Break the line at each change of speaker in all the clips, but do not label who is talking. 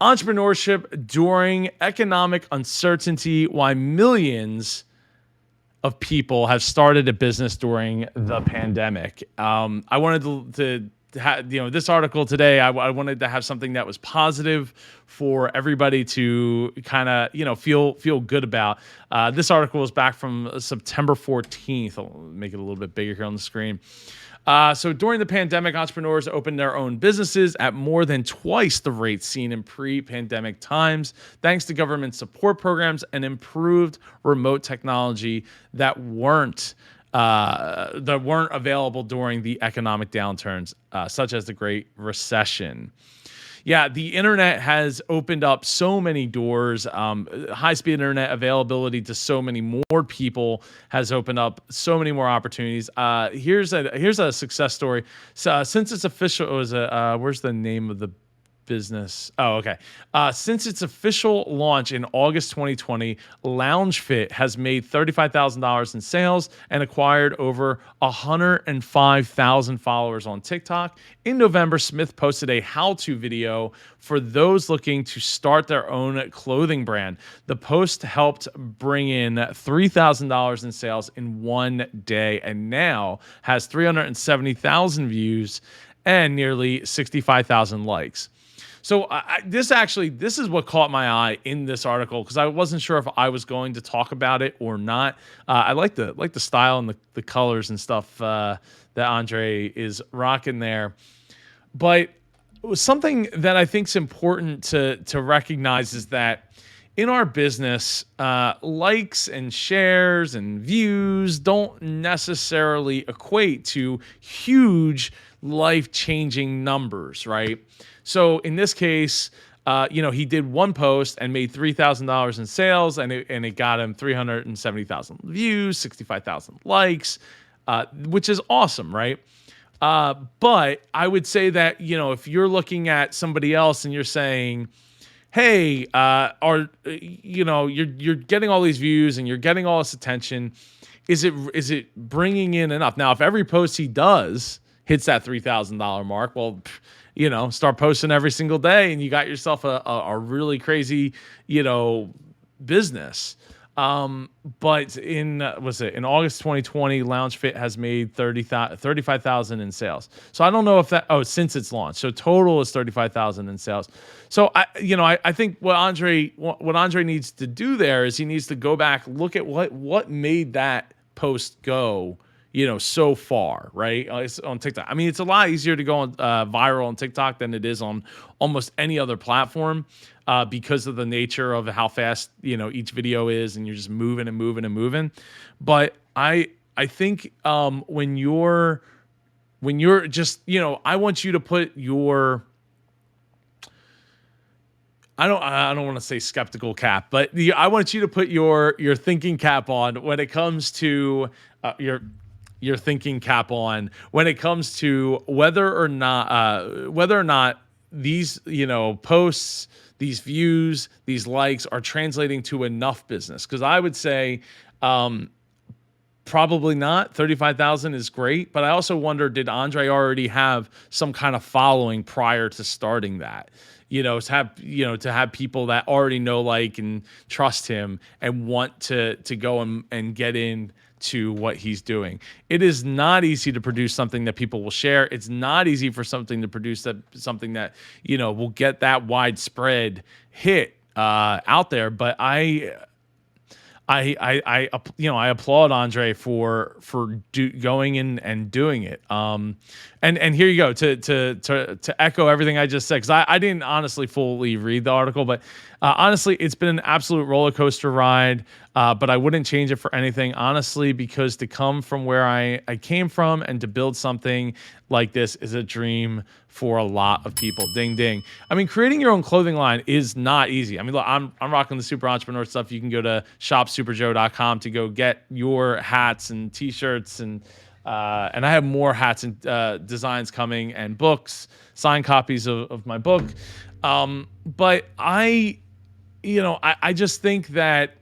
Entrepreneurship during economic uncertainty, why millions of people have started a business during the pandemic. I wanted this article today. I wanted to have something that was positive for everybody to kind of feel good about. This article is back from September 14th. I'll make it a little bit bigger here on the screen. So during the pandemic, entrepreneurs opened their own businesses at more than twice the rate seen in pre-pandemic times, thanks to government support programs and improved remote technology that weren't available during the economic downturns, such as the Great Recession. Yeah, the internet has opened up so many doors. High-speed internet availability to so many more people has opened up so many more opportunities. Here's a success story. So since it's official, where's the name of the business? Oh, okay. Since its official launch in August 2020, LoungeFit has made $35,000 in sales and acquired over 105,000 followers on TikTok. In November, Smith posted a how-to video for those looking to start their own clothing brand. The post helped bring in $3,000 in sales in one day and now has 370,000 views and nearly 65,000 likes. So this is what caught my eye in this article because I wasn't sure if I was going to talk about it or not. I like the style and the colors and stuff that Andre is rocking there, but it was something that I think is important to recognize is that in our business, likes and shares and views don't necessarily equate to huge life-changing numbers, right? So in this case, he did one post and made $3,000 in sales, and it got him 370,000 views, 65,000 likes, which is awesome, right? But I would say that if you're looking at somebody else and you're saying, hey, you're getting all these views and you're getting all this attention, is it bringing in enough? Now, if every post he does hits that $3,000 mark, well, start posting every single day and you got yourself a really crazy, business. But in August 2020, LoungeFit has made 35,000 in sales. So I don't know if since its launch. So total is 35,000 in sales. So I think what Andre needs to do there is he needs to go back, look at what made that post go so far, right? It's on TikTok. I mean, it's a lot easier to go on viral on TikTok than it is on almost any other platform because of the nature of how fast each video is, and you're just moving and moving and moving. But I think when you're just I want you to put your I don't want to say skeptical cap, but I want you to put your thinking cap on when it comes to your thinking cap on when it comes to whether or not these posts, these views, these likes are translating to enough business. Because I would say probably not. 35,000 is great, but I also wonder, did Andre already have some kind of following prior to starting that? To have people that already know, like, and trust him and want to go and get in to what he's doing. It is not easy to produce something that people will share. It's not easy for something to produce something that will get that widespread hit out there. But I applaud Andre for going in and doing it. And here you go to echo everything I just said, because I didn't honestly fully read the article, but honestly, it's been an absolute roller coaster ride. But I wouldn't change it for anything, honestly, because to come from where I came from and to build something like this is a dream for a lot of people. Ding, ding. I mean, creating your own clothing line is not easy. I mean, look, I'm rocking the Super Entrepreneur stuff. You can go to shopsuperjoe.com to go get your hats and t-shirts and I have more hats and designs coming and books, signed copies of my book. But I just think that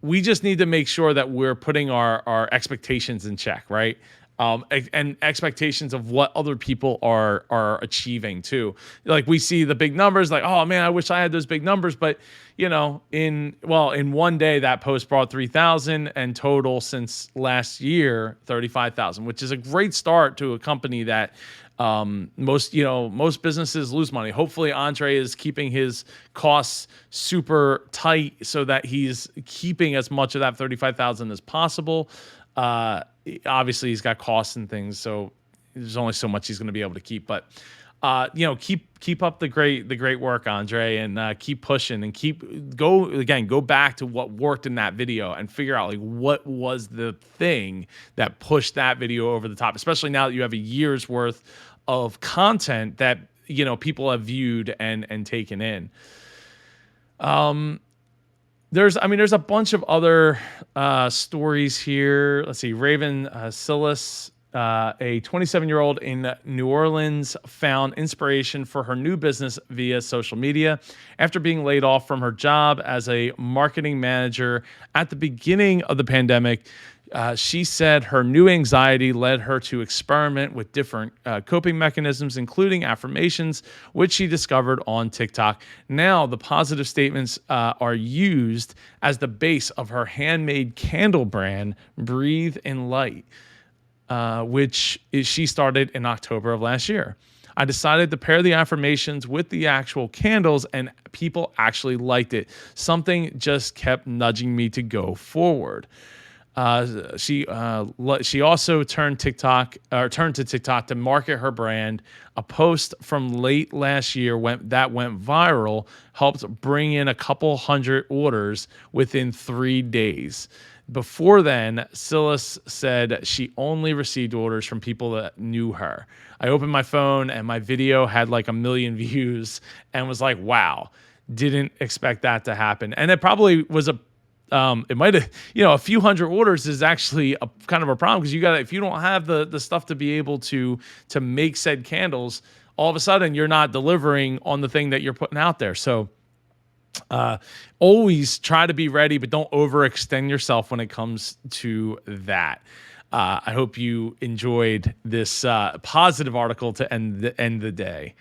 we just need to make sure that we're putting our expectations in check, right? and expectations of what other people are achieving too. Like we see the big numbers, like, oh man, I wish I had those big numbers, but in one day that post brought 3,000, and total since last year 35,000, which is a great start to a company that most businesses lose money. Hopefully Andre is keeping his costs super tight so that he's keeping as much of that 35,000 as possible. Obviously he's got costs and things, so there's only so much he's going to be able to keep, but keep up the great work, Andre, and keep pushing and go back to what worked in that video and figure out like what was the thing that pushed that video over the top, especially now that you have a year's worth of content that people have viewed and taken in. There's a bunch of other stories here. Let's see. Raven Silas, a 27-year-old in New Orleans, found inspiration for her new business via social media. After being laid off from her job as a marketing manager at the beginning of the pandemic, she said her new anxiety led her to experiment with different coping mechanisms, including affirmations, which she discovered on TikTok. Now, the positive statements are used as the base of her handmade candle brand, Breathe in Light, she started in October of last year. I decided to pair the affirmations with the actual candles, and people actually liked it. Something just kept nudging me to go forward. She also turned to TikTok to market her brand. A post from late last year went viral, helped bring in a couple hundred orders within 3 days. Before then, Silas said she only received orders from people that knew her. I opened my phone and my video had like 1 million views and was like, wow, didn't expect that to happen. And it probably was it might have, a few hundred orders is actually a kind of a problem, because if you don't have the stuff to be able to make said candles, all of a sudden you're not delivering on the thing that you're putting out there. So always try to be ready, but don't overextend yourself when it comes to that. I hope you enjoyed this positive article to end the day.